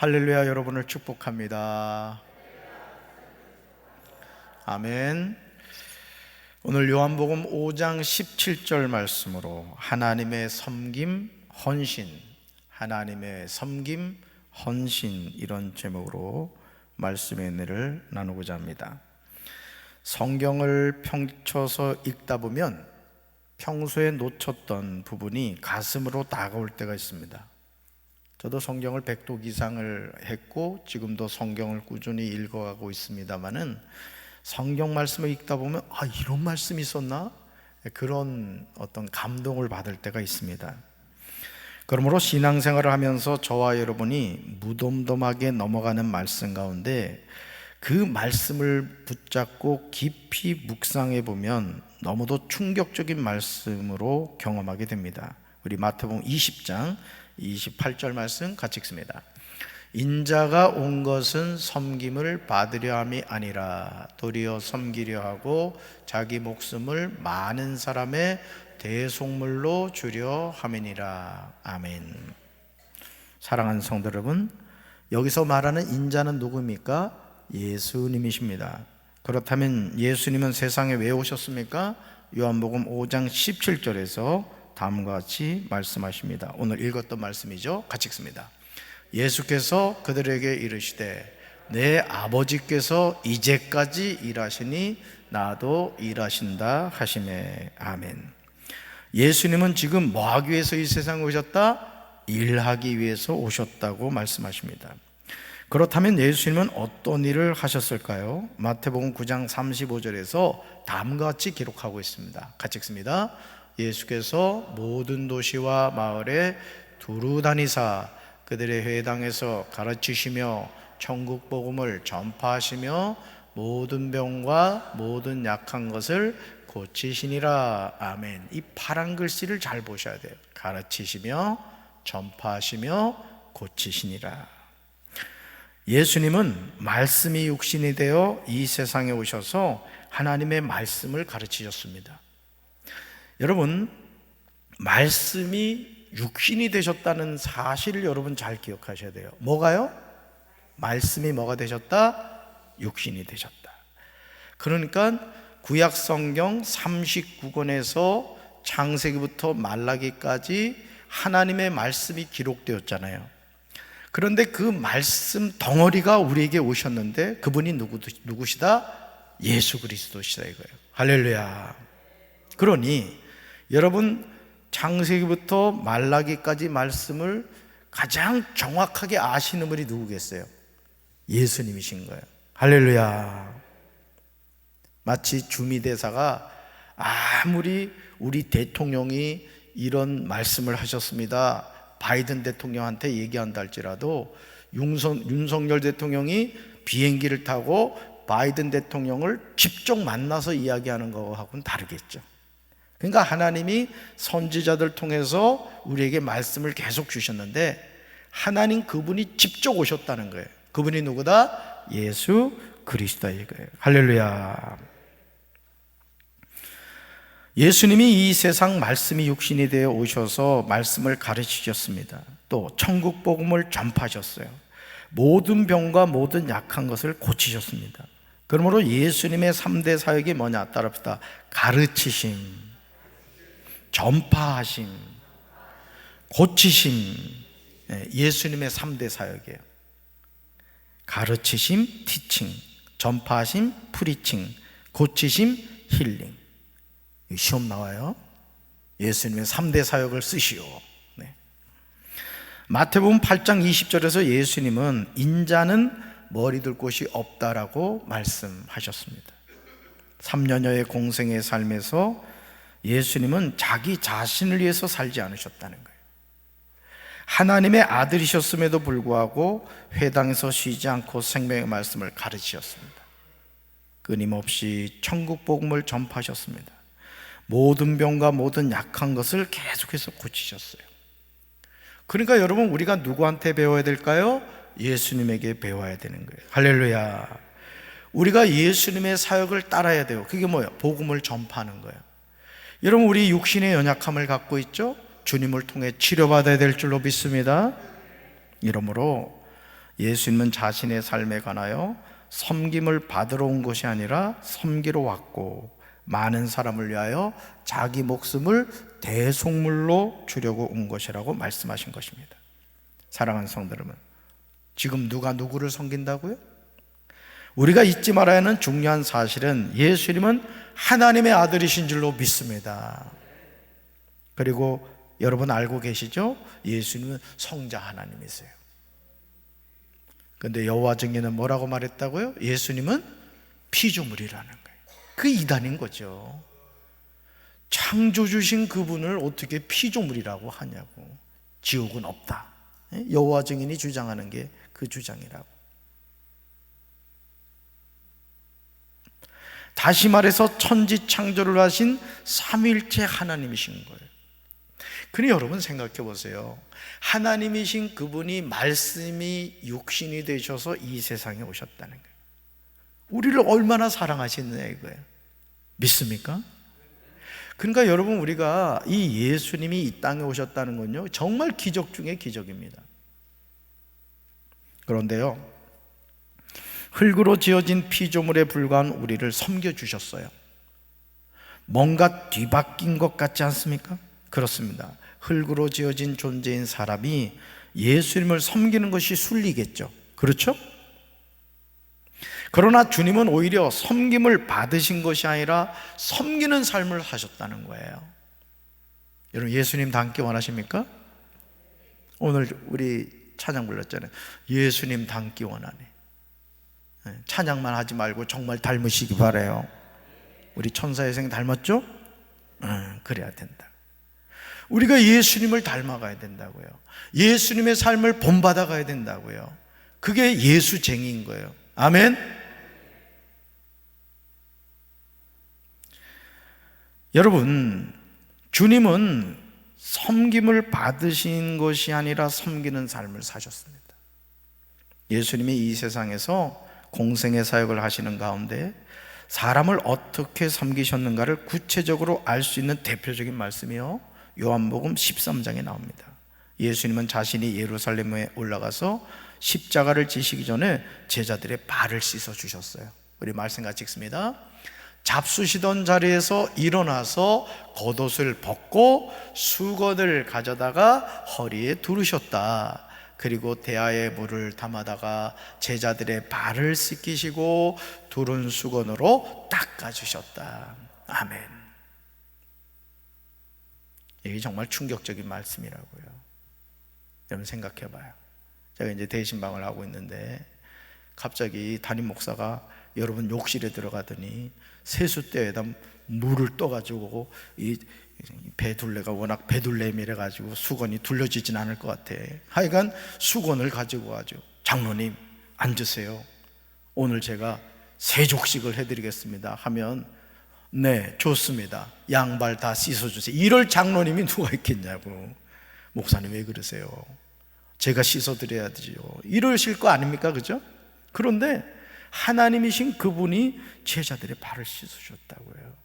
할렐루야. 여러분을 축복합니다. 아멘. 오늘 요한복음 5장 17절 말씀으로 하나님의 섬김, 헌신, 하나님의 섬김, 헌신, 이런 제목으로 말씀의 은혜를 나누고자 합니다. 성경을 펼쳐서 읽다 보면 평소에 놓쳤던 부분이 가슴으로 다가올 때가 있습니다. 저도 성경을 100독 이상을 했고 지금도 성경을 꾸준히 읽어가고 있습니다만은 성경 말씀을 읽다 보면 이런 말씀이 있었나? 그런 어떤 감동을 받을 때가 있습니다. 그러므로 신앙생활을 하면서 저와 여러분이 무덤덤하게 넘어가는 말씀 가운데 그 말씀을 붙잡고 깊이 묵상해 보면 너무도 충격적인 말씀으로 경험하게 됩니다. 우리 마태복음 20장 28절 말씀 같이 읽습니다. 인자가 온 것은 섬김을 받으려 함이 아니라 도리어 섬기려 하고 자기 목숨을 많은 사람의 대속물로 주려 함이니라. 아멘. 사랑하는 성도 여러분, 여기서 말하는 인자는 누구입니까? 예수님이십니다. 그렇다면 예수님은 세상에 왜 오셨습니까? 요한복음 5장 17절에서 다음과 같이 말씀하십니다. 오늘 읽었던 말씀이죠. 같이 읽습니다. 예수께서 그들에게 이르시되 내 아버지께서 이제까지 일하시니 나도 일하신다 하시매. 아멘. 예수님은 지금 뭐 하기 위해서 이 세상에 오셨다? 일하기 위해서 오셨다고 말씀하십니다. 그렇다면 예수님은 어떤 일을 하셨을까요? 마태복음 9장 35절에서 다음과 같이 기록하고 있습니다. 같이 읽습니다. 예수께서 모든 도시와 마을에 두루 다니사 그들의 회당에서 가르치시며 천국 복음을 전파하시며 모든 병과 모든 약한 것을 고치시니라. 아멘. 이 파란 글씨를 잘 보셔야 돼요. 가르치시며 전파하시며 고치시니라. 예수님은 말씀이 육신이 되어 이 세상에 오셔서 하나님의 말씀을 가르치셨습니다. 여러분, 말씀이 육신이 되셨다는 사실을 여러분 잘 기억하셔야 돼요. 뭐가요? 말씀이 뭐가 되셨다? 육신이 되셨다. 그러니까 구약 성경 39권에서 창세기부터 말라기까지 하나님의 말씀이 기록되었잖아요. 그런데 그 말씀 덩어리가 우리에게 오셨는데 그분이 누구시다? 예수 그리스도시다 이거예요. 할렐루야. 그러니 여러분, 창세기부터 말라기까지 말씀을 가장 정확하게 아시는 분이 누구겠어요? 예수님이신 거예요. 할렐루야. 마치 주미대사가 아무리 우리 대통령이 이런 말씀을 하셨습니다, 바이든 대통령한테 얘기한다 할지라도 윤석열 대통령이 비행기를 타고 바이든 대통령을 직접 만나서 이야기하는 거하고는 다르겠죠. 그러니까 하나님이 선지자들 통해서 우리에게 말씀을 계속 주셨는데 하나님 그분이 직접 오셨다는 거예요. 그분이 누구다? 예수 그리스도다 이거예요. 할렐루야. 예수님이 이 세상 말씀이 육신이 되어 오셔서 말씀을 가르치셨습니다. 또 천국 복음을 전파하셨어요. 모든 병과 모든 약한 것을 고치셨습니다. 그러므로 예수님의 3대 사역이 뭐냐? 따라합시다. 가르치심, 전파하심, 고치심. 예수님의 3대 사역이에요. 가르치심, 티칭, 전파하심, 프리칭, 고치심, 힐링. 시험 나와요. 예수님의 3대 사역을 쓰시오. 마태복음 8장 20절에서 예수님은 인자는 머리 둘 곳이 없다라고 말씀하셨습니다. 3년여의 공생의 삶에서 예수님은 자기 자신을 위해서 살지 않으셨다는 거예요. 하나님의 아들이셨음에도 불구하고 회당에서 쉬지 않고 생명의 말씀을 가르치셨습니다. 끊임없이 천국 복음을 전파하셨습니다. 모든 병과 모든 약한 것을 계속해서 고치셨어요. 그러니까 여러분, 우리가 누구한테 배워야 될까요? 예수님에게 배워야 되는 거예요. 할렐루야. 우리가 예수님의 사역을 따라야 돼요. 그게 뭐예요? 복음을 전파하는 거예요. 여러분, 우리 육신의 연약함을 갖고 있죠? 주님을 통해 치료받아야 될 줄로 믿습니다. 이러므로 예수님은 자신의 삶에 관하여 섬김을 받으러 온 것이 아니라 섬기러 왔고 많은 사람을 위하여 자기 목숨을 대속물로 주려고 온 것이라고 말씀하신 것입니다. 사랑하는 성도 여러분, 지금 누가 누구를 섬긴다고요? 우리가 잊지 말아야 하는 중요한 사실은 예수님은 하나님의 아들이신 줄로 믿습니다. 그리고 여러분 알고 계시죠? 예수님은 성자 하나님이세요. 그런데 여호와 증인은 뭐라고 말했다고요? 예수님은 피조물이라는 거예요. 그 이단인 거죠. 창조주신 그분을 어떻게 피조물이라고 하냐고. 지옥은 없다. 여호와 증인이 주장하는 게 그 주장이라고. 다시 말해서 천지 창조를 하신 삼위일체 하나님이신 거예요. 그러니 여러분 생각해 보세요. 하나님이신 그분이 말씀이 육신이 되셔서 이 세상에 오셨다는 거예요. 우리를 얼마나 사랑하시느냐 이거예요. 믿습니까? 그러니까 여러분, 우리가 이 예수님이 이 땅에 오셨다는 건요, 정말 기적 중에 기적입니다. 그런데요, 흙으로 지어진 피조물에 불과한 우리를 섬겨주셨어요. 뭔가 뒤바뀐 것 같지 않습니까? 그렇습니다. 흙으로 지어진 존재인 사람이 예수님을 섬기는 것이 순리겠죠. 그렇죠? 그러나 주님은 오히려 섬김을 받으신 것이 아니라 섬기는 삶을 하셨다는 거예요. 여러분, 예수님 닮기 원하십니까? 오늘 우리 찬양 불렀잖아요. 예수님 닮기 원하네. 찬양만 하지 말고 정말 닮으시기 바라요. 우리 천사의 닮았죠? 그래야 된다. 우리가 예수님을 닮아가야 된다고요. 예수님의 삶을 본받아가야 된다고요. 그게 예수쟁이인 거예요. 아멘. 여러분, 주님은 섬김을 받으신 것이 아니라 섬기는 삶을 사셨습니다. 예수님이 이 세상에서 공생의 사역을 하시는 가운데 사람을 어떻게 섬기셨는가를 구체적으로 알 수 있는 대표적인 말씀이요, 요한복음 13장에 나옵니다. 예수님은 자신이 예루살렘에 올라가서 십자가를 지시기 전에 제자들의 발을 씻어 주셨어요. 우리 말씀 같이 읽습니다. 잡수시던 자리에서 일어나서 겉옷을 벗고 수건을 가져다가 허리에 두르셨다. 그리고 대야에 물을 담아다가 제자들의 발을 씻기시고 두른 수건으로 닦아주셨다. 아멘. 이게 정말 충격적인 말씀이라고요. 여러분 생각해 봐요. 제가 이제 대신방을 하고 있는데 갑자기 담임 목사가 여러분 욕실에 들어가더니 세숫대에다 물을 떠가지고 이 배둘레가 워낙 배둘레미래 가지고 수건이 둘러지진 않을 것 같아. 하여간 수건을 가지고 와죠. 장로님 앉으세요. 오늘 제가 세족식을 해드리겠습니다 하면, 네 좋습니다, 양발 다 씻어주세요. 이럴 장로님이 누가 있겠냐고. 목사님 왜 그러세요? 제가 씻어드려야 되죠. 이러실 거 아닙니까? 그죠? 그런데 하나님이신 그분이 제자들의 발을 씻어주셨다고요.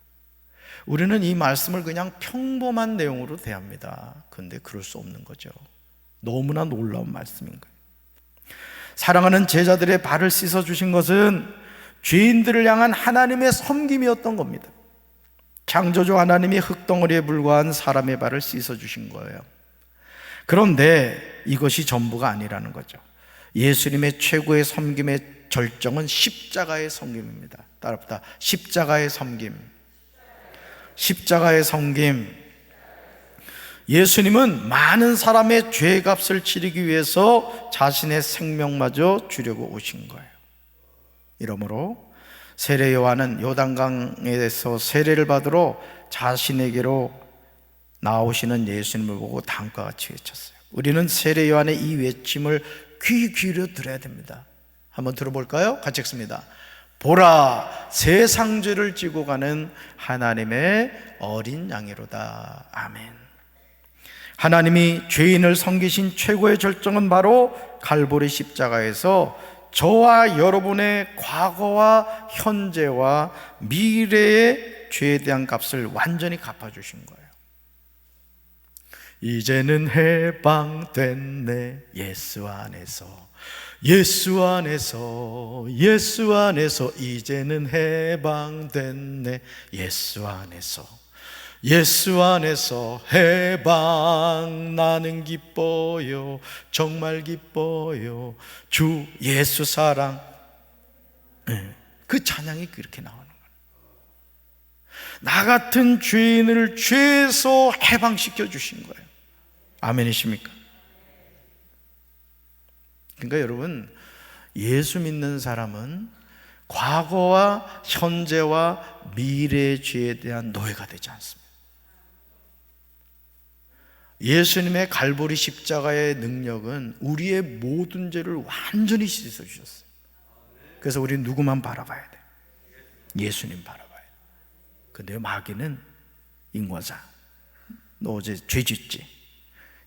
우리는 이 말씀을 그냥 평범한 내용으로 대합니다. 그런데 그럴 수 없는 거죠. 너무나 놀라운 말씀인 거예요. 사랑하는 제자들의 발을 씻어주신 것은 죄인들을 향한 하나님의 섬김이었던 겁니다. 창조주 하나님이 흙덩어리에 불과한 사람의 발을 씻어주신 거예요. 그런데 이것이 전부가 아니라는 거죠. 예수님의 최고의 섬김의 절정은 십자가의 섬김입니다. 따라합시다. 십자가의 섬김. 십자가의 섬김. 예수님은 많은 사람의 죄값을 치르기 위해서 자신의 생명마저 주려고 오신 거예요. 이러므로 세례 요한은 요단강에서 세례를 받으러 자신에게로 나오시는 예수님을 보고 다음과 같이 외쳤어요. 우리는 세례 요한의 이 외침을 귀 기울여 들어야 됩니다. 한번 들어볼까요? 같이 읽습니다. 보라, 세상 죄를 지고 가는 하나님의 어린 양이로다. 아멘. 하나님이 죄인을 섬기신 최고의 절정은 바로 갈보리 십자가에서 저와 여러분의 과거와 현재와 미래의 죄에 대한 값을 완전히 갚아주신 거예요. 이제는 해방됐네 예수 안에서 예수 안에서, 예수 안에서 이제는 해방됐네. 예수 안에서, 예수 안에서 해방, 나는 기뻐요, 정말 기뻐요, 주 예수 사랑. 그 찬양이 그렇게 나오는 거예요. 나 같은 죄인을 죄에서 해방시켜 주신 거예요. 아멘이십니까? 그러니까 여러분, 예수 믿는 사람은 과거와 현재와 미래의 죄에 대한 노예가 되지 않습니다. 예수님의 갈보리 십자가의 능력은 우리의 모든 죄를 완전히 씻어주셨어요. 그래서 우리는 누구만 바라봐야 돼? 예수님 바라봐야 돼. 근데 마귀는 인과자, 너 어제 죄 짓지?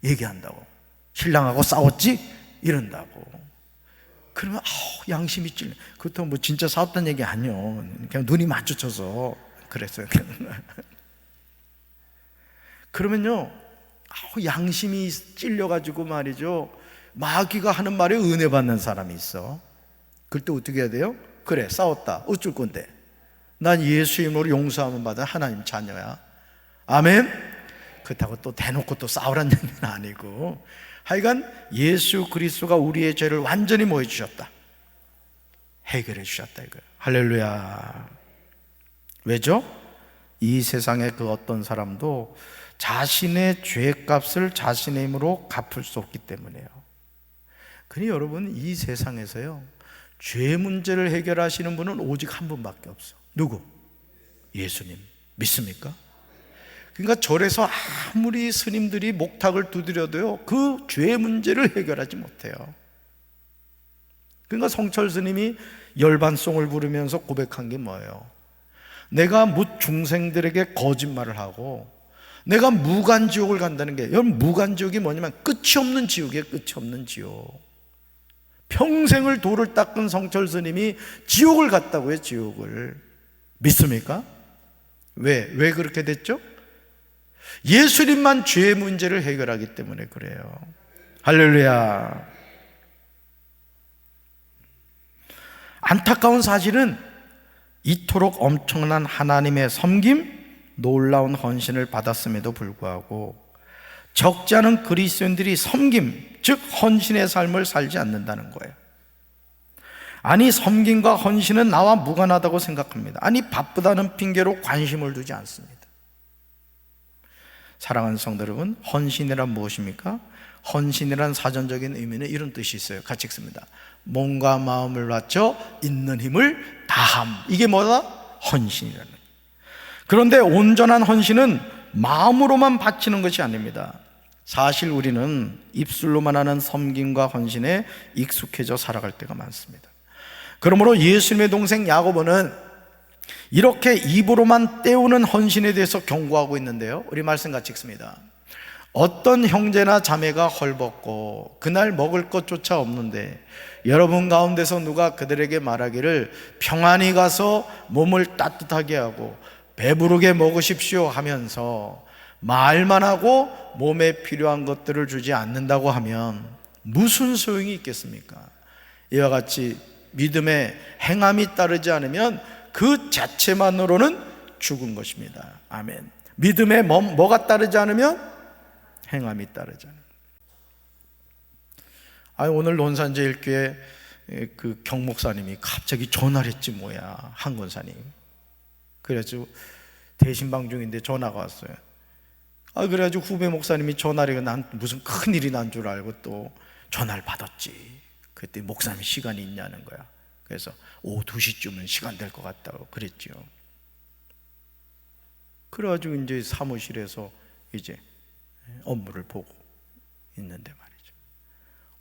얘기한다고. 신랑하고 싸웠지? 이런다고. 그러면 양심이 찔려. 그것도 뭐 진짜 싸웠다는 얘기 아니요, 그냥 눈이 마주쳐서 그랬어요. 그러면요, 양심이 찔려가지고 말이죠, 마귀가 하는 말에 은혜 받는 사람이 있어. 그럴 때 어떻게 해야 돼요? 그래, 싸웠다, 어쩔 건데, 난 예수 이름으로 용서함을 받은 하나님 자녀야. 아멘. 그렇다고 또 대놓고 또 싸우란 얘기는 아니고, 하여간 예수 그리스도가 우리의 죄를 완전히 뭐 해주셨다? 해결해 주셨다 이거예요. 할렐루야. 왜죠? 이 세상의 그 어떤 사람도 자신의 죄값을 자신의 힘으로 갚을 수 없기 때문에요. 그러니 여러분, 이 세상에서요, 죄 문제를 해결하시는 분은 오직 한 분밖에 없어. 누구? 예수님. 믿습니까? 그러니까 절에서 아무리 스님들이 목탁을 두드려도요, 그 죄 문제를 해결하지 못해요. 그러니까 성철 스님이 열반송을 부르면서 고백한 게 뭐예요? 내가 뭇 중생들에게 거짓말을 하고 내가 무간지옥을 간다는 게, 여러분, 무간지옥이 뭐냐면 끝이 없는 지옥이에요. 끝이 없는 지옥. 평생을 돌을 닦은 성철 스님이 지옥을 갔다고요. 지옥을. 믿습니까? 왜 그렇게 됐죠? 예수님만 죄의 문제를 해결하기 때문에 그래요. 할렐루야. 안타까운 사실은 이토록 엄청난 하나님의 섬김, 놀라운 헌신을 받았음에도 불구하고 적지 않은 그리스도인들이 섬김, 즉 헌신의 삶을 살지 않는다는 거예요. 아니, 섬김과 헌신은 나와 무관하다고 생각합니다. 아니, 바쁘다는 핑계로 관심을 두지 않습니다. 사랑하는 성도 여러분, 헌신이란 무엇입니까? 헌신이란 사전적인 의미는 이런 뜻이 있어요. 같이 읽습니다. 몸과 마음을 바쳐 있는 힘을 다함. 이게 뭐다? 헌신이라는 거예요. 그런데 온전한 헌신은 마음으로만 바치는 것이 아닙니다. 사실 우리는 입술로만 하는 섬김과 헌신에 익숙해져 살아갈 때가 많습니다. 그러므로 예수님의 동생 야고보는 이렇게 입으로만 때우는 헌신에 대해서 경고하고 있는데요, 우리 말씀 같이 읽습니다. 어떤 형제나 자매가 헐벗고 그날 먹을 것조차 없는데 여러분 가운데서 누가 그들에게 말하기를 평안히 가서 몸을 따뜻하게 하고 배부르게 먹으십시오 하면서 말만 하고 몸에 필요한 것들을 주지 않는다고 하면 무슨 소용이 있겠습니까? 이와 같이 믿음에 행함이 따르지 않으면 그 자체만으로는 죽은 것입니다. 아멘. 믿음에 뭐가 따르지 않으면 행함이 따르지 않으면. 오늘 논산제일교회 그 경목사님이 갑자기 전화를 했지 뭐야, 한 권사님. 그래가지고 대신방 중인데 전화가 왔어요. 그래가지고 후배 목사님이 전화를, 난 무슨 큰일이 난 줄 알고 또 전화를 받았지. 그때 목사님 시간이 있냐는 거야. 그래서 오후 2시쯤은 시간 될 것 같다고 그랬죠. 그래가지고 이제 사무실에서 이제 업무를 보고 있는데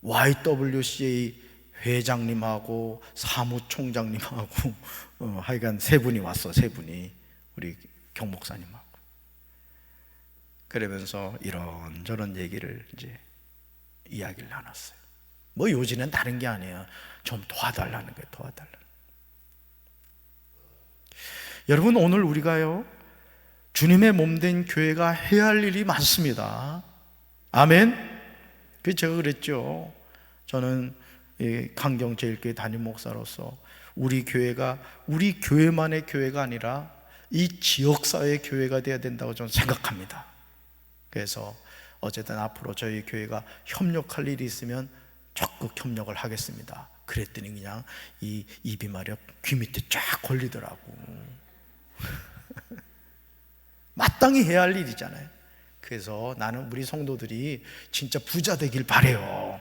말이죠, YWCA 회장님하고 사무총장님하고 하여간 세 분이 왔어. 세 분이 우리 경목사님하고. 그러면서 이런저런 얘기를 이제 이야기를 나눴어요. 뭐 요지는 다른 게 아니에요. 좀 도와달라는 거예요. 도와달라는. 여러분, 오늘 우리가요, 주님의 몸된 교회가 해야 할 일이 많습니다. 아멘. 그래서 제가 그랬죠. 저는 강경제일교회 담임 목사로서 우리 교회가 우리 교회만의 교회가 아니라 이 지역사회의 교회가 되어야 된다고 저는 생각합니다. 그래서 어쨌든 앞으로 저희 교회가 협력할 일이 있으면 적극 협력을 하겠습니다. 그랬더니 그냥 이 입이 말이야 귀 밑에 쫙 걸리더라고. 마땅히 해야 할 일이잖아요. 그래서 나는 우리 성도들이 진짜 부자 되길 바래요.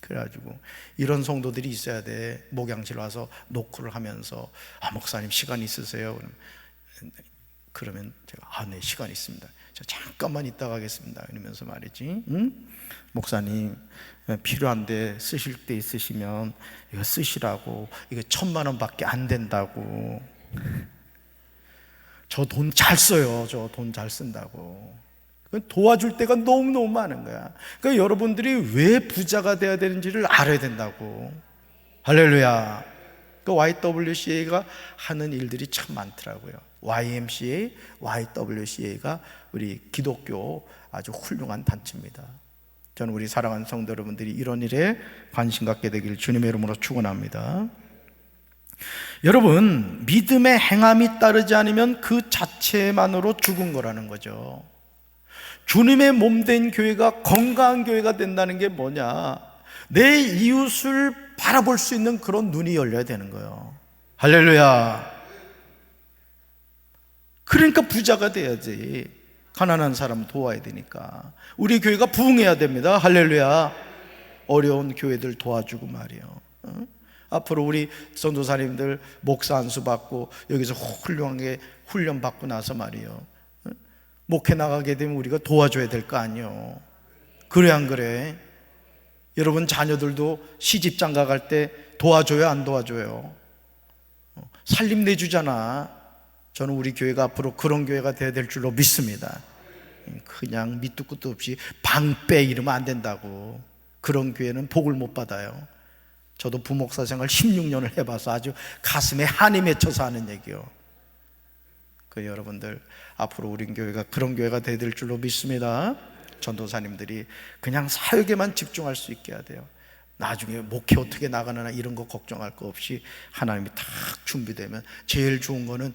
그래가지고 이런 성도들이 있어야 돼. 목양실 와서 노크를 하면서 목사님 시간 있으세요? 그러면 제가 네 시간 있습니다. 저 잠깐만 있다 가겠습니다. 이러면서 말이지. 목사님 필요한데 쓰실 때 있으시면 이거 쓰시라고. 이거 1,000만 원밖에 안 된다고. 저 돈 잘 써요. 저 돈 잘 쓴다고. 도와줄 때가 너무너무 많은 거야. 그러니까 여러분들이 왜 부자가 돼야 되는지를 알아야 된다고. 할렐루야. 그 YWCA가 하는 일들이 참 많더라고요. YMCA, YWCA가 우리 기독교 아주 훌륭한 단체입니다. 저는 우리 사랑하는 성도 여러분들이 이런 일에 관심 갖게 되길 주님의 이름으로 축원합니다. 여러분, 믿음의 행함이 따르지 않으면 그 자체만으로 죽은 거라는 거죠. 주님의 몸된 교회가 건강한 교회가 된다는 게 뭐냐? 내 이웃을 바라볼 수 있는 그런 눈이 열려야 되는 거예요. 할렐루야. 그러니까 부자가 돼야지. 가난한 사람 도와야 되니까. 우리 교회가 부흥해야 됩니다. 할렐루야. 어려운 교회들 도와주고 말이요. 앞으로 우리 전도사님들 목사 안수 받고 여기서 훌륭하게 훈련 받고 나서 말이요, 목회 나가게 되면 우리가 도와줘야 될 거 아니요. 그래 안 그래? 여러분 자녀들도 시집 장가 갈 때 도와줘요 안 도와줘요? 살림 내주잖아. 저는 우리 교회가 앞으로 그런 교회가 되어야 될 줄로 믿습니다. 그냥 밑도 끝도 없이 방빼 이러면 안 된다고. 그런 교회는 복을 못 받아요. 저도 부목사 생활 16년을 해봐서 아주 가슴에 한이 맺혀서 하는 얘기요. 그 여러분들 앞으로 우리 교회가 그런 교회가 되어야 될 줄로 믿습니다. 전도사님들이 그냥 사역에만 집중할 수 있게 해야 돼요. 나중에 목회 어떻게 나가느냐 이런 거 걱정할 거 없이 하나님이 딱 준비되면 제일 좋은 거는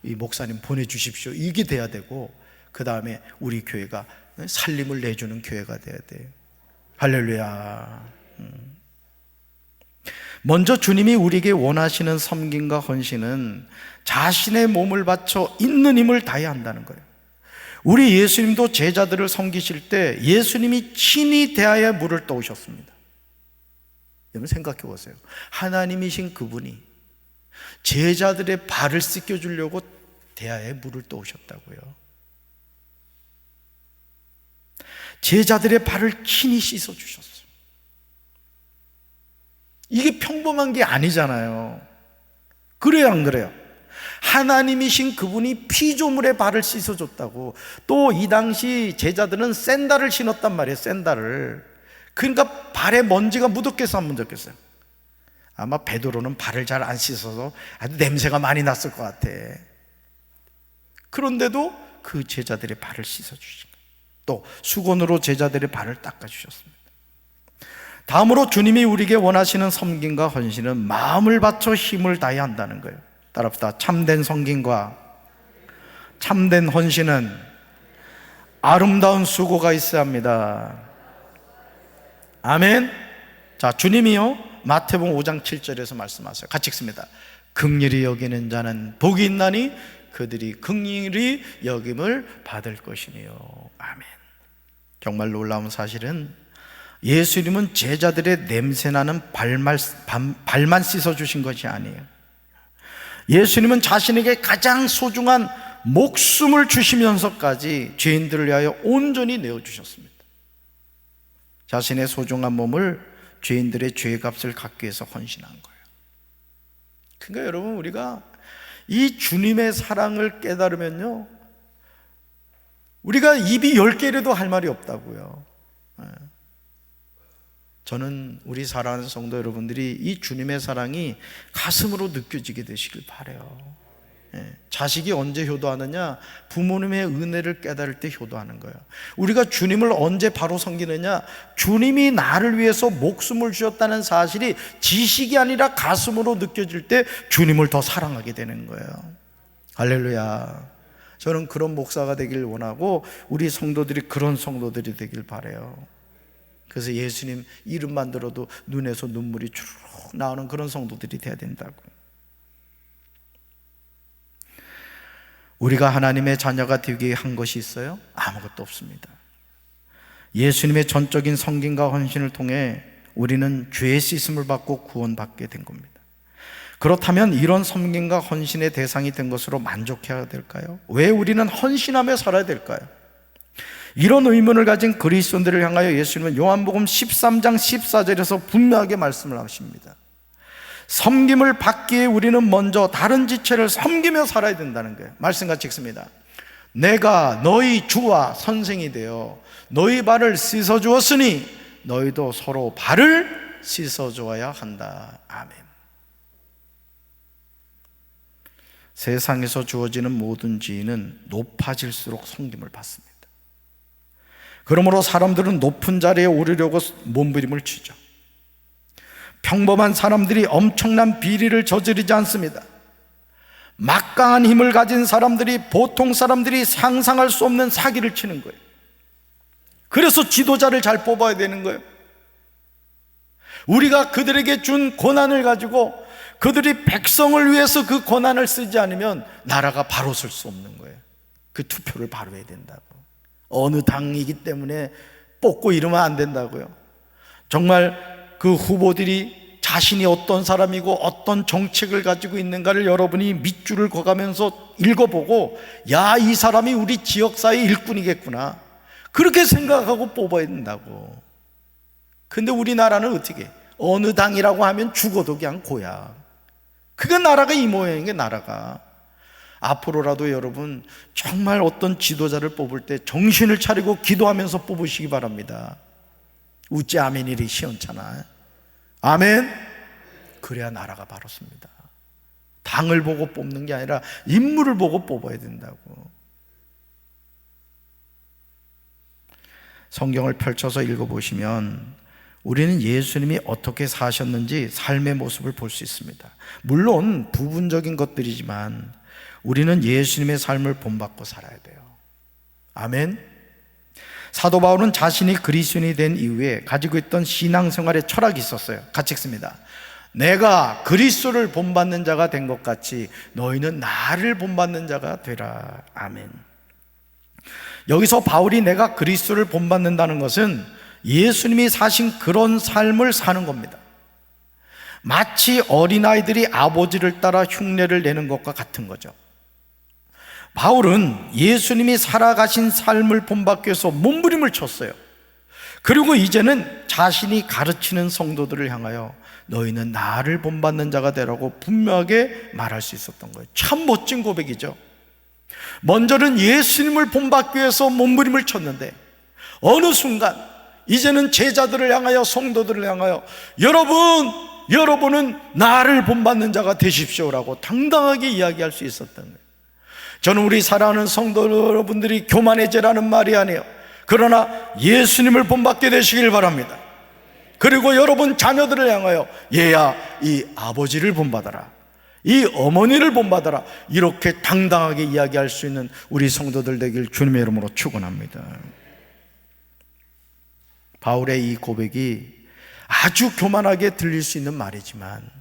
이 목사님 보내주십시오 이게 돼야 되고, 그 다음에 우리 교회가 살림을 내주는 교회가 돼야 돼요. 할렐루야. 먼저 주님이 우리에게 원하시는 섬김과 헌신은 자신의 몸을 바쳐 있는 힘을 다해야 한다는 거예요. 우리 예수님도 제자들을 섬기실 때 예수님이 친히 대하여 물을 떠오셨습니다. 여러분 생각해 보세요. 하나님이신 그분이 제자들의 발을 씻겨주려고 대하에 물을 떠오셨다고요. 제자들의 발을 친히 씻어주셨어요. 이게 평범한 게 아니잖아요. 그래요 안 그래요? 하나님이신 그분이 피조물의 발을 씻어줬다고. 또 이 당시 제자들은 샌들을 신었단 말이에요. 샌들을. 그러니까 발에 먼지가 묻었겠어 안 묻었겠어요? 아마 베드로는 발을 잘 안 씻어서 아주 냄새가 많이 났을 것 같아. 그런데도 그 제자들의 발을 씻어주신 거예요. 또 수건으로 제자들의 발을 닦아주셨습니다. 다음으로 주님이 우리에게 원하시는 섬김과 헌신은 마음을 바쳐 힘을 다해야 한다는 거예요. 따라합시다. 참된 섬김과 참된 헌신은 아름다운 수고가 있어야 합니다. 아멘. 자, 주님이요 마태복음 5장 7절에서 말씀하세요. 같이 읽습니다. 긍휼히 여기는 자는 복이 있나니 그들이 긍휼히 여김을 받을 것이니요. 아멘. 정말 놀라운 사실은 예수님은 제자들의 냄새나는 발만 씻어주신 것이 아니에요. 예수님은 자신에게 가장 소중한 목숨을 주시면서까지 죄인들을 위하여 온전히 내어주셨습니다. 자신의 소중한 몸을 죄인들의 죄값을 갚기 위해서 헌신한 거예요. 그러니까 여러분 우리가 이 주님의 사랑을 깨달으면요, 우리가 입이 10개라도 할 말이 없다고요. 저는 우리 사랑하는 성도 여러분들이 이 주님의 사랑이 가슴으로 느껴지게 되시길 바라요. 자식이 언제 효도하느냐? 부모님의 은혜를 깨달을 때 효도하는 거예요. 우리가 주님을 언제 바로 섬기느냐? 주님이 나를 위해서 목숨을 주셨다는 사실이 지식이 아니라 가슴으로 느껴질 때 주님을 더 사랑하게 되는 거예요. 할렐루야. 저는 그런 목사가 되길 원하고 우리 성도들이 그런 성도들이 되길 바라요. 그래서 예수님 이름만 들어도 눈에서 눈물이 주르륵 나오는 그런 성도들이 돼야 된다고. 우리가 하나님의 자녀가 되게 한 것이 있어요? 아무것도 없습니다. 예수님의 전적인 섬김과 헌신을 통해 우리는 죄의 씻음을 받고 구원받게 된 겁니다. 그렇다면 이런 섬김과 헌신의 대상이 된 것으로 만족해야 될까요? 왜 우리는 헌신하며 살아야 될까요? 이런 의문을 가진 그리스도인들을 향하여 예수님은 요한복음 13장 14절에서 분명하게 말씀을 하십니다. 섬김을 받기 위해 우리는 먼저 다른 지체를 섬기며 살아야 된다는 거예요. 말씀 같이 읽습니다. 내가 너희 주와 선생이 되어 너희 발을 씻어주었으니 너희도 서로 발을 씻어주어야 한다. 아멘. 세상에서 주어지는 모든 지위는 높아질수록 섬김을 받습니다. 그러므로 사람들은 높은 자리에 오르려고 몸부림을 치죠. 평범한 사람들이 엄청난 비리를 저지르지 않습니다. 막강한 힘을 가진 사람들이 보통 사람들이 상상할 수 없는 사기를 치는 거예요. 그래서 지도자를 잘 뽑아야 되는 거예요. 우리가 그들에게 준 권한을 가지고 그들이 백성을 위해서 그 권한을 쓰지 않으면 나라가 바로 설 수 없는 거예요. 그 투표를 바로 해야 된다고. 어느 당이기 때문에 뽑고 이러면 안 된다고요. 정말 그 후보들이 자신이 어떤 사람이고 어떤 정책을 가지고 있는가를 여러분이 밑줄을 그어가면서 읽어보고, 야, 이 사람이 우리 지역사회 일꾼이겠구나, 그렇게 생각하고 뽑아야 된다고. 근데 우리나라는 어떻게 해? 어느 당이라고 하면 죽어도 그냥 고야. 그게 나라가 이 모양인 게 나라가. 앞으로라도 여러분 정말 어떤 지도자를 뽑을 때 정신을 차리고 기도하면서 뽑으시기 바랍니다. 우찌 아멘이리 시원찮아. 아멘. 그래야 나라가 바로 섭니다. 당을 보고 뽑는 게 아니라 인물을 보고 뽑아야 된다고. 성경을 펼쳐서 읽어보시면 우리는 예수님이 어떻게 사셨는지 삶의 모습을 볼 수 있습니다. 물론 부분적인 것들이지만 우리는 예수님의 삶을 본받고 살아야 돼요. 아멘. 사도 바울은 자신이 그리스도인이 된 이후에 가지고 있던 신앙생활의 철학이 있었어요. 같이 읽습니다. 내가 그리스도를 본받는 자가 된 것 같이 너희는 나를 본받는 자가 되라. 아멘. 여기서 바울이 내가 그리스도를 본받는다는 것은 예수님이 사신 그런 삶을 사는 겁니다. 마치 어린아이들이 아버지를 따라 흉내를 내는 것과 같은 거죠. 바울은 예수님이 살아가신 삶을 본받기 위해서 몸부림을 쳤어요. 그리고 이제는 자신이 가르치는 성도들을 향하여 너희는 나를 본받는 자가 되라고 분명하게 말할 수 있었던 거예요. 참 멋진 고백이죠. 먼저는 예수님을 본받기 위해서 몸부림을 쳤는데 어느 순간 이제는 제자들을 향하여, 성도들을 향하여 여러분은 나를 본받는 자가 되십시오라고 당당하게 이야기할 수 있었던 거예요. 저는 우리 사랑하는 성도 여러분들이 교만해지라는 말이 아니에요. 그러나 예수님을 본받게 되시길 바랍니다. 그리고 여러분 자녀들을 향하여 얘야, 이 아버지를 본받아라, 이 어머니를 본받아라, 이렇게 당당하게 이야기할 수 있는 우리 성도들 되길 주님의 이름으로 축원합니다. 바울의 이 고백이 아주 교만하게 들릴 수 있는 말이지만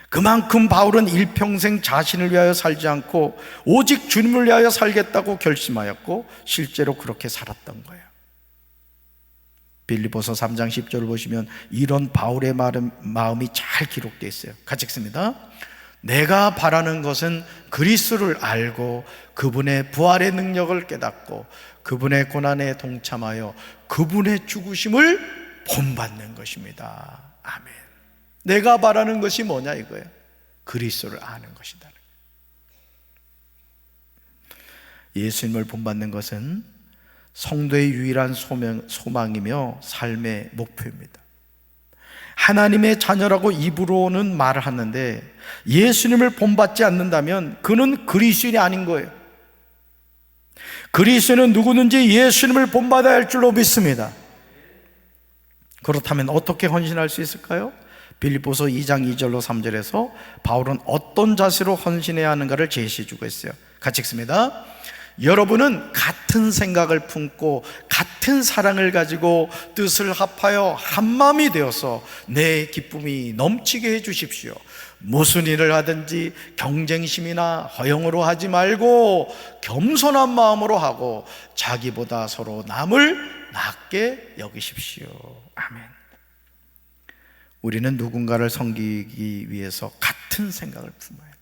그만큼 바울은 일평생 자신을 위하여 살지 않고 오직 주님을 위하여 살겠다고 결심하였고 실제로 그렇게 살았던 거예요. 빌립보서 3장 10절을 보시면 이런 바울의 마음이 잘 기록되어 있어요. 같이 읽습니다. 내가 바라는 것은 그리스도를 알고 그분의 부활의 능력을 깨닫고 그분의 고난에 동참하여 그분의 죽으심을 본받는 것입니다. 아멘. 내가 바라는 것이 뭐냐 이거예요. 그리스도를 아는 것이다. 예수님을 본받는 것은 성도의 유일한 소망이며 삶의 목표입니다. 하나님의 자녀라고 입으로는 말을 하는데 예수님을 본받지 않는다면 그는 그리스도인이 아닌 거예요. 그리스도인은 누구든지 예수님을 본받아야 할 줄로 믿습니다. 그렇다면 어떻게 헌신할 수 있을까요? 빌립보서 2장 2절로 3절에서 바울은 어떤 자세로 헌신해야 하는가를 제시해주고 있어요. 같이 읽습니다. 여러분은 같은 생각을 품고 같은 사랑을 가지고 뜻을 합하여 한마음이 되어서 내 기쁨이 넘치게 해주십시오. 무슨 일을 하든지 경쟁심이나 허영으로 하지 말고 겸손한 마음으로 하고 자기보다 서로 남을 낮게 여기십시오. 아멘. 우리는 누군가를 섬기기 위해서 같은 생각을 품어야 돼.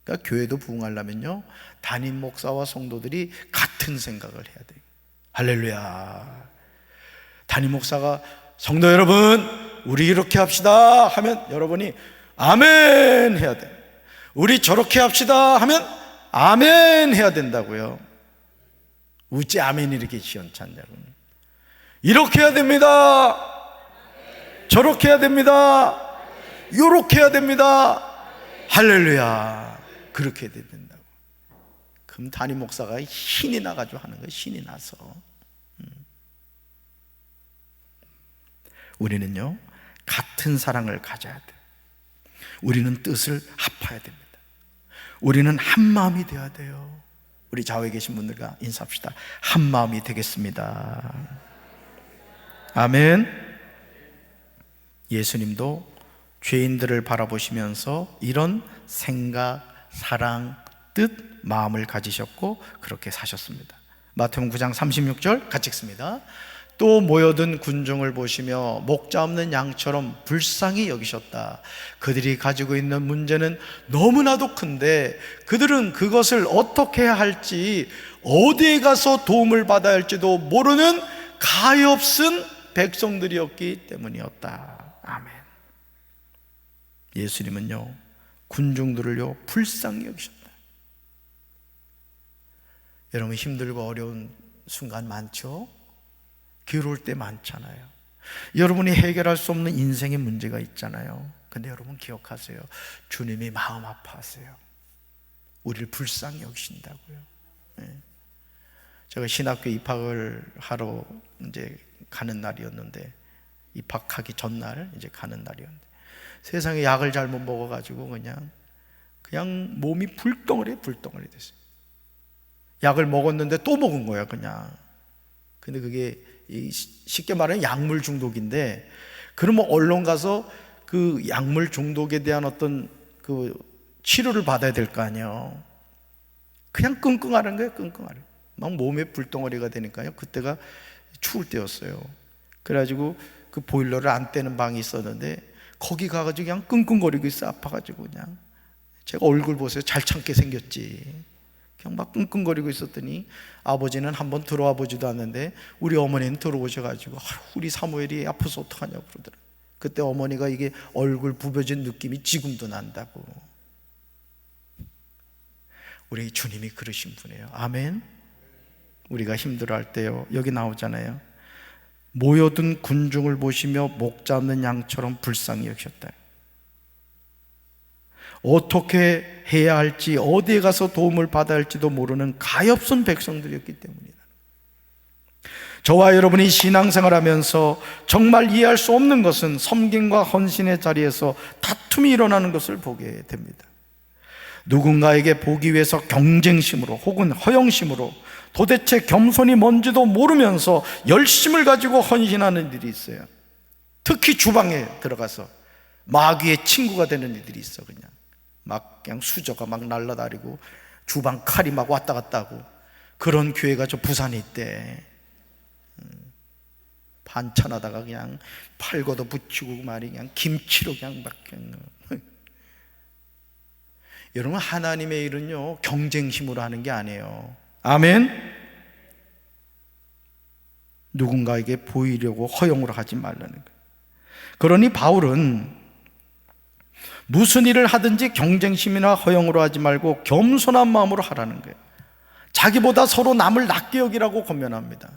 그러니까 교회도 부흥하려면요, 담임 목사와 성도들이 같은 생각을 해야 돼. 할렐루야. 담임 목사가 성도 여러분, 우리 이렇게 합시다 하면 여러분이 아멘 해야 돼. 우리 저렇게 합시다 하면 아멘 해야 된다고요. 우찌 아멘이 이렇게 시원찮냐고. 이렇게 해야 됩니다. 저렇게 해야 됩니다. 요렇게 해야 됩니다. 할렐루야. 그렇게 해야 된다고. 그럼 담임 목사가 신이 나가지고 하는 거예요. 신이 나서. 우리는요, 같은 사랑을 가져야 돼. 우리는 뜻을 합해야 됩니다. 우리는 한 마음이 되어야 돼요. 우리 좌우에 계신 분들과 인사합시다. 한 마음이 되겠습니다. 아멘. 예수님도 죄인들을 바라보시면서 이런 생각, 사랑, 뜻, 마음을 가지셨고 그렇게 사셨습니다. 마태복음 9장 36절 같이 읽습니다. 또 모여든 군중을 보시며 목자 없는 양처럼 불쌍히 여기셨다. 그들이 가지고 있는 문제는 너무나도 큰데 그들은 그것을 어떻게 해야 할지, 어디에 가서 도움을 받아야 할지도 모르는 가엾은 백성들이었기 때문이었다. 아멘. 예수님은요, 군중들을요 불쌍히 여기셨다. 여러분, 힘들고 어려운 순간 많죠? 괴로울 때 많잖아요. 여러분이 해결할 수 없는 인생의 문제가 있잖아요. 근데 여러분 기억하세요. 주님이 마음 아파하세요. 우리를 불쌍히 여기신다고요. 네. 제가 신학교 입학을 하러 이제 가는 날이었는데, 입학하기 전날 이제 가는 날이었는데, 세상에 약을 잘못 먹어가지고 그냥 몸이 불덩어리 됐어요. 약을 먹었는데 또 먹은 거야 그냥. 근데 그게 쉽게 말하면 약물 중독인데, 그러면 언론 가서 그 약물 중독에 대한 어떤 그 치료를 받아야 될 거 아니에요. 그냥 끙끙하는 거예요. 끙끙하는. 막 몸에 불덩어리가 되니까요. 그때가 추울 때였어요. 그래가지고 그 보일러를 안 떼는 방이 있었는데 거기 가가지고 그냥 끙끙거리고 있어. 아파가지고 그냥. 제가 얼굴 보세요. 잘 참게 생겼지. 그냥 막 끙끙거리고 있었더니 아버지는 한번 들어와 보지도 않는데 우리 어머니는 들어오셔가지고 우리 사무엘이 아파서 어떡하냐고 그러더라고요. 그때 어머니가 이게 얼굴 부벼진 느낌이 지금도 난다고. 우리 주님이 그러신 분이에요. 아멘. 우리가 힘들어할 때요, 여기 나오잖아요. 모여든 군중을 보시며 목자 없는 양처럼 불쌍히 여기셨다. 어떻게 해야 할지, 어디에 가서 도움을 받아야 할지도 모르는 가엾은 백성들이었기 때문이다. 저와 여러분이 신앙생활 하면서 정말 이해할 수 없는 것은 섬김과 헌신의 자리에서 다툼이 일어나는 것을 보게 됩니다. 누군가에게 보기 위해서 경쟁심으로 혹은 허영심으로 도대체 겸손이 뭔지도 모르면서 열심을 가지고 헌신하는 일이 있어요. 특히 주방에 들어가서 마귀의 친구가 되는 이들이 있어. 그냥 수저가 막 날라다니고 주방 칼이 막 왔다 갔다 하고. 그런 교회가 저 부산에 있대. 반찬하다가 그냥 팔 걷어 붙이고 말이 그냥 김치로 그냥 막. 여러분, 하나님의 일은요 경쟁심으로 하는 게 아니에요. 아멘. 누군가에게 보이려고 허용으로 하지 말라는 거예요. 그러니 바울은 무슨 일을 하든지 경쟁심이나 허영으로 하지 말고 겸손한 마음으로 하라는 거예요. 자기보다 서로 남을 낮게 여기라고 권면합니다.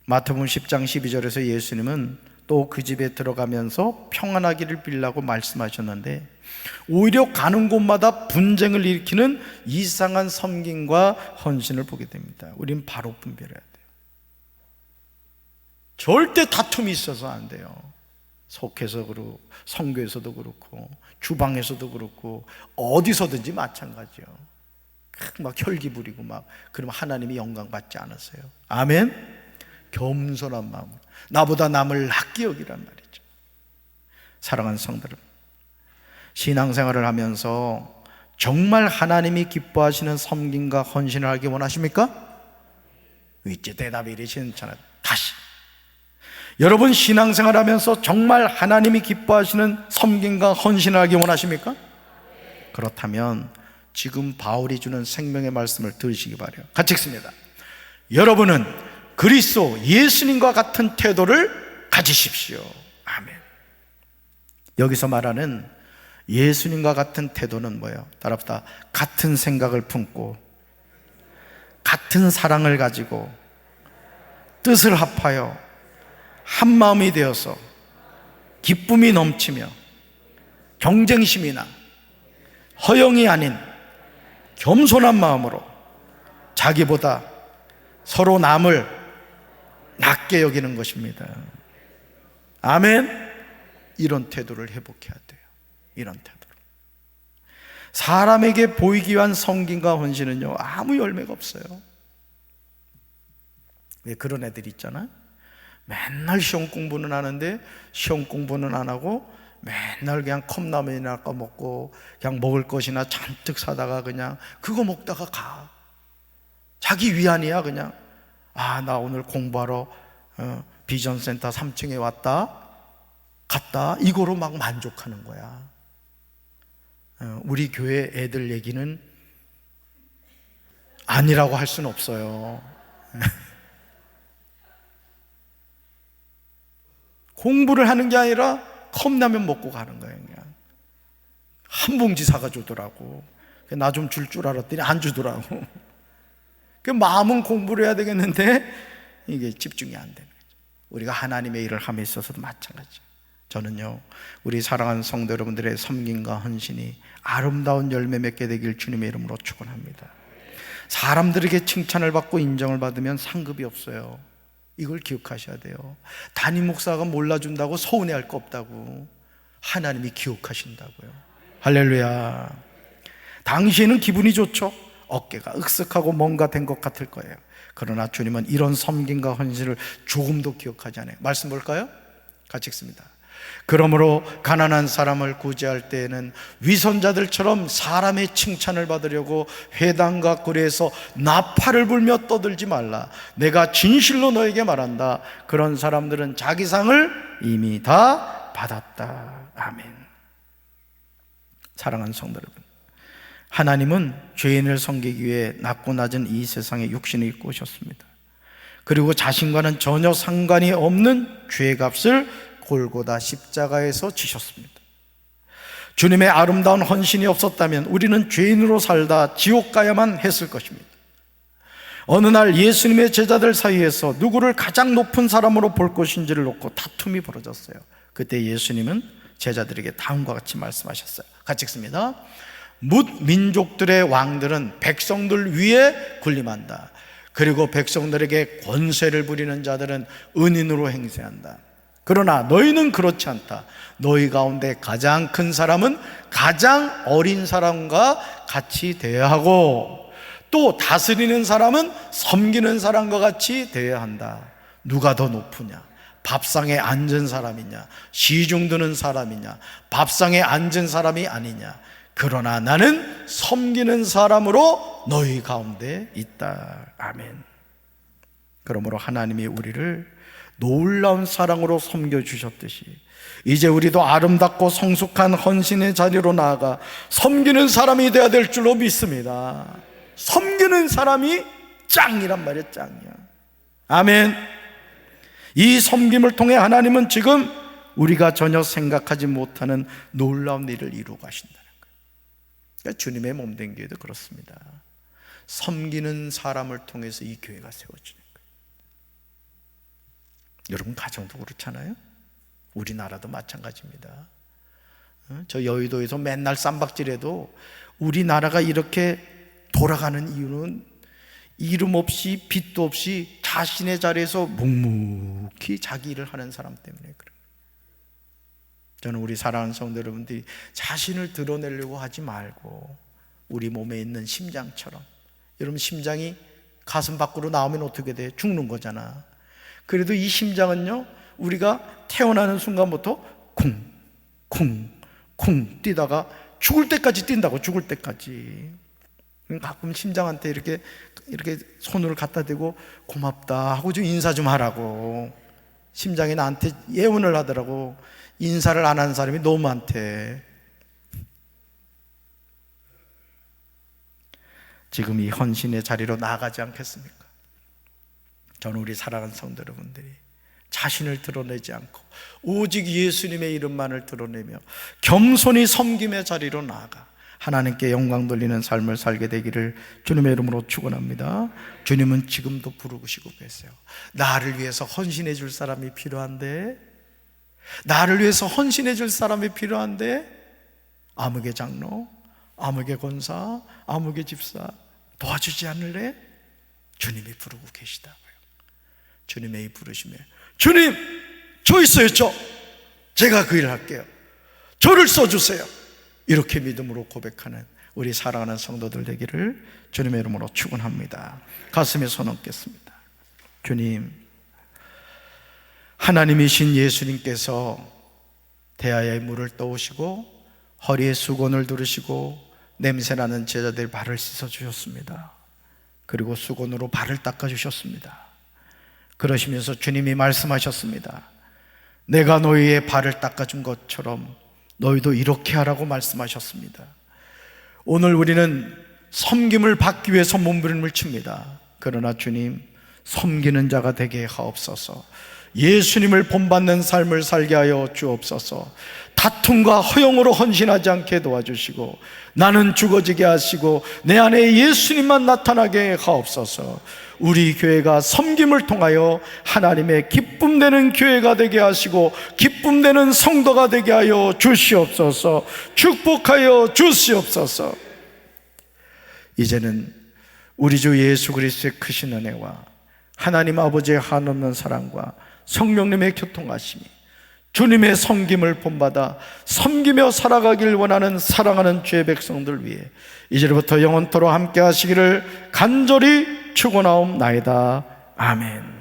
마태복음 10장 12절에서 예수님은 또 그 집에 들어가면서 평안하기를 빌라고 말씀하셨는데, 오히려 가는 곳마다 분쟁을 일으키는 이상한 섬김과 헌신을 보게 됩니다. 우린 바로 분별해야 돼요. 절대 다툼이 있어서 안 돼요. 속해서 그렇고, 성교에서도 그렇고, 주방에서도 그렇고, 어디서든지 마찬가지요. 막 혈기 부리고 막 그러면 하나님이 영광 받지 않으세요. 아멘. 겸손한 마음, 나보다 남을 낮게 여기란 말이죠. 사랑하는 성도 여러분, 신앙생활을 하면서 정말 하나님이 기뻐하시는 섬김과 헌신을 하기 원하십니까? 이제 대답이 이러시잖아요. 다시, 여러분 신앙생활 하면서 정말 하나님이 기뻐하시는 섬김과 헌신을 하기 원하십니까? 그렇다면 지금 바울이 주는 생명의 말씀을 들으시기 바라요. 같이 읽습니다. 여러분은 그리스도 예수님과 같은 태도를 가지십시오. 아멘. 여기서 말하는 예수님과 같은 태도는 뭐예요? 따라합시다. 같은 생각을 품고, 같은 사랑을 가지고, 뜻을 합하여 한 마음이 되어서 기쁨이 넘치며 경쟁심이나 허영이 아닌 겸손한 마음으로 자기보다 서로 남을 낮게 여기는 것입니다. 아멘. 이런 태도를 회복해야 돼요. 이런 태도로. 사람에게 보이기 위한 섬김과 헌신은요, 아무 열매가 없어요. 왜 그런 애들 있잖아요. 맨날 시험 공부는 하는데 시험 공부는 안 하고 맨날 그냥 컵라면이나 꺼먹고 그냥 먹을 것이나 잔뜩 사다가 그냥 그거 먹다가 가. 자기 위안이야. 그냥 나 오늘 공부하러 비전센터 3층에 갔다 이거로 막 만족하는 거야. 우리 교회 애들 얘기는 아니라고 할 수는 없어요. 공부를 하는 게 아니라 컵라면 먹고 가는 거예요. 그냥 한 봉지 사가 주더라고. 나 좀 줄 알았더니 안 주더라고. 그 마음은 공부를 해야 되겠는데 이게 집중이 안 되는 거죠. 우리가 하나님의 일을 함에 있어서도 마찬가지죠. 저는요, 우리 사랑하는 성도 여러분들의 섬김과 헌신이 아름다운 열매 맺게 되길 주님의 이름으로 축원합니다. 사람들에게 칭찬을 받고 인정을 받으면 상급이 없어요. 이걸 기억하셔야 돼요. 담임 목사가 몰라준다고 서운해할 거 없다고. 하나님이 기억하신다고요. 할렐루야. 당시에는 기분이 좋죠. 어깨가 으쓱하고 뭔가 된 것 같을 거예요. 그러나 주님은 이런 섬김과 헌신을 조금도 기억하지 않아요. 말씀 볼까요? 같이 읽습니다. 그러므로 가난한 사람을 구제할 때에는 위선자들처럼 사람의 칭찬을 받으려고 회당과 거리에서 나팔을 불며 떠들지 말라. 내가 진실로 너에게 말한다. 그런 사람들은 자기 상을 이미 다 받았다. 아멘. 사랑하는 성도 여러분, 하나님은 죄인을 섬기기 위해 낮고 낮은 이 세상에 육신을 입고 오셨습니다. 그리고 자신과는 전혀 상관이 없는 죄값을 골고다 십자가에서 지셨습니다. 주님의 아름다운 헌신이 없었다면 우리는 죄인으로 살다 지옥 가야만 했을 것입니다. 어느 날 예수님의 제자들 사이에서 누구를 가장 높은 사람으로 볼 것인지를 놓고 다툼이 벌어졌어요. 그때 예수님은 제자들에게 다음과 같이 말씀하셨어요. 같이 읽습니다. 뭇 민족들의 왕들은 백성들 위에 군림한다. 그리고 백성들에게 권세를 부리는 자들은 은인으로 행세한다. 그러나 너희는 그렇지 않다. 너희 가운데 가장 큰 사람은 가장 어린 사람과 같이 대하고, 또 다스리는 사람은 섬기는 사람과 같이 대해야 한다. 누가 더 높으냐? 밥상에 앉은 사람이냐? 시중 드는 사람이냐? 밥상에 앉은 사람이 아니냐? 그러나 나는 섬기는 사람으로 너희 가운데 있다. 아멘. 그러므로 하나님이 우리를 놀라운 사랑으로 섬겨주셨듯이 이제 우리도 아름답고 성숙한 헌신의 자리로 나아가 섬기는 사람이 되어야 될 줄로 믿습니다. 섬기는 사람이 짱이란 말이에요. 짱이야. 아멘. 이 섬김을 통해 하나님은 지금 우리가 전혀 생각하지 못하는 놀라운 일을 이루고 가신다는 거예요. 그러니까 주님의 몸된 교회도 그렇습니다. 섬기는 사람을 통해서 이 교회가 세워지는 거예요. 여러분 가정도 그렇잖아요. 우리나라도 마찬가지입니다. 저 여의도에서 맨날 쌈박질해도 우리나라가 이렇게 돌아가는 이유는 이름 없이 빚도 없이 자신의 자리에서 묵묵히 자기 일을 하는 사람 때문에 그래요. 저는 우리 사랑하는 성도 여러분들이 자신을 드러내려고 하지 말고 우리 몸에 있는 심장처럼, 여러분 심장이 가슴 밖으로 나오면 어떻게 돼? 죽는 거잖아. 그래도 이 심장은요, 우리가 태어나는 순간부터 쿵쿵쿵 뛰다가 죽을 때까지 뛴다고. 죽을 때까지. 가끔 심장한테 이렇게 손을 갖다 대고 고맙다 하고 좀 인사 좀 하라고. 심장이 나한테 예언을 하더라고. 인사를 안 하는 사람이 너무 많대. 지금 이 헌신의 자리로 나아가지 않겠습니까? 저는 우리 사랑하는 성도 여러분들이 자신을 드러내지 않고 오직 예수님의 이름만을 드러내며 겸손히 섬김의 자리로 나아가 하나님께 영광 돌리는 삶을 살게 되기를 주님의 이름으로 축원합니다. 주님은 지금도 부르시고 계세요. 나를 위해서 헌신해 줄 사람이 필요한데, 나를 위해서 헌신해 줄 사람이 필요한데, 아무개 장로, 아무개 권사, 아무개 집사 도와주지 않을래? 주님이 부르고 계시다고요. 주님의 이 부르심에 주님, 저 있어요. 제가 그 일 할게요. 저를 써주세요. 이렇게 믿음으로 고백하는 우리 사랑하는 성도들 되기를 주님의 이름으로 축원합니다. 가슴에 손 얹겠습니다. 주님, 하나님이신 예수님께서 대하의 물을 떠오시고 허리에 수건을 두르시고 냄새나는 제자들 발을 씻어주셨습니다. 그리고 수건으로 발을 닦아주셨습니다. 그러시면서 주님이 말씀하셨습니다. 내가 너희의 발을 닦아준 것처럼 너희도 이렇게 하라고 말씀하셨습니다. 오늘 우리는 섬김을 받기 위해서 몸부림을 칩니다. 그러나 주님, 섬기는 자가 되게 하옵소서. 예수님을 본받는 삶을 살게 하여 주옵소서. 다툼과 허영으로 헌신하지 않게 도와주시고 나는 죽어지게 하시고 내 안에 예수님만 나타나게 하옵소서. 우리 교회가 섬김을 통하여 하나님의 기쁨되는 교회가 되게 하시고 기쁨되는 성도가 되게 하여 주시옵소서. 축복하여 주시옵소서. 이제는 우리 주 예수 그리스도의 크신 은혜와 하나님 아버지의 한없는 사랑과 성령님의 교통하심이 주님의 섬김을 본받아 섬기며 살아가길 원하는 사랑하는 주의 백성들 위해 이제부터 영원토록 함께 하시기를 간절히 축원하옵나이다. 아멘.